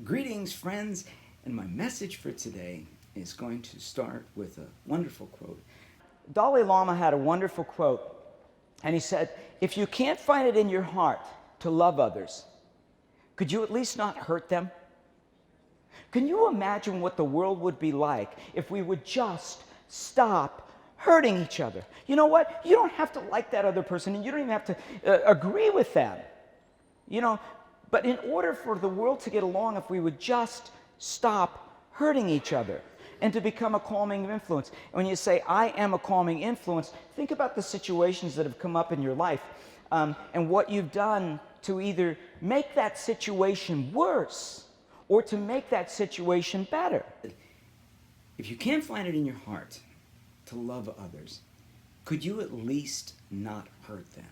Greetings, friends, and my message for today is going to start with a wonderful quote. Dalai Lama had a wonderful quote, and he said, "If you can't find it in your heart to love others, could you at least not hurt them?" Can you imagine what the world would be like if we would just stop hurting each other? You know what? You don't have to like that other person, and you don't even have to agree with them. You know, but in order for the world to get along, if we would just stop hurting each other and to become a calming influence. And when you say, I am a calming influence, think about the situations that have come up in your life and what you've done to either make that situation worse or to make that situation better. If you can't find it in your heart to love others, could you at least not hurt them?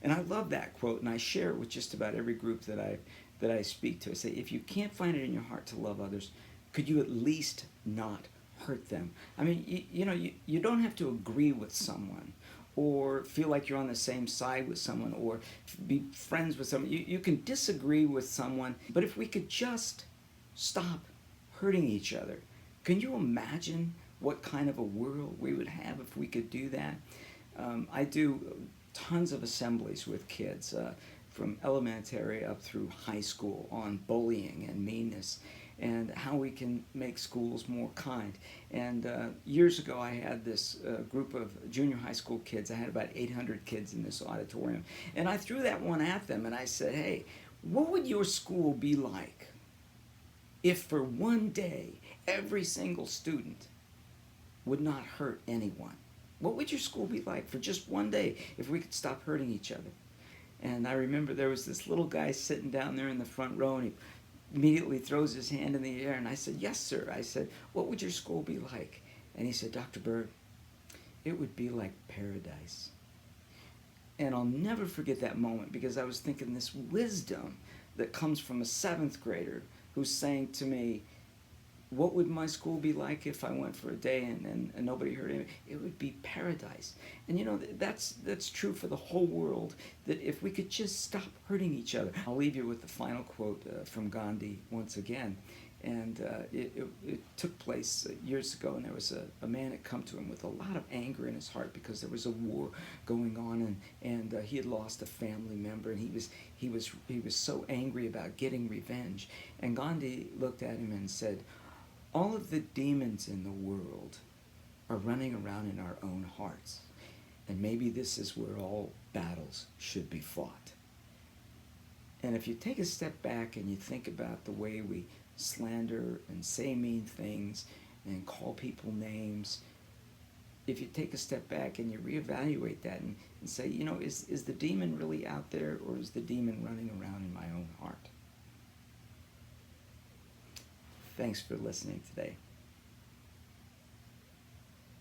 And I love that quote, and I share it with just about every group that I speak to. I say, if you can't find it in your heart to love others, could you at least not hurt them? I mean, you don't have to agree with someone or feel like you're on the same side with someone or be friends with someone. You can disagree with someone, but if we could just stop hurting each other, can you imagine what kind of a world we would have if we could do that? I do tons of assemblies with kids from elementary up through high school on bullying and meanness and how we can make schools more kind. And years ago I had this group of junior high school kids. I had about 800 kids in this auditorium. And I threw that one at them and I said, hey, what would your school be like if for one day every single student would not hurt anyone? What would your school be like for just one day if we could stop hurting each other? And I remember there was this little guy sitting down there in the front row, and he immediately throws his hand in the air, and I said, yes, sir. I said, what would your school be like? And he said, Dr. Bird, it would be like paradise. And I'll never forget that moment because I was thinking this wisdom that comes from a 7th grader who's saying to me, what would my school be like if I went for a day and nobody hurt me? It would be paradise. And you know, that's true for the whole world, that if we could just stop hurting each other. I'll leave you with the final quote from Gandhi once again. And it took place years ago, and there was a man that come to him with a lot of anger in his heart because there was a war going on, and he had lost a family member, and he was so angry about getting revenge. And Gandhi looked at him and said, all of the demons in the world are running around in our own hearts. And maybe this is where all battles should be fought. And if you take a step back and you think about the way we slander and say mean things and call people names, if you take a step back and you reevaluate that and say, you know, is the demon really out there, or is the demon running around in my own heart? Thanks for listening today.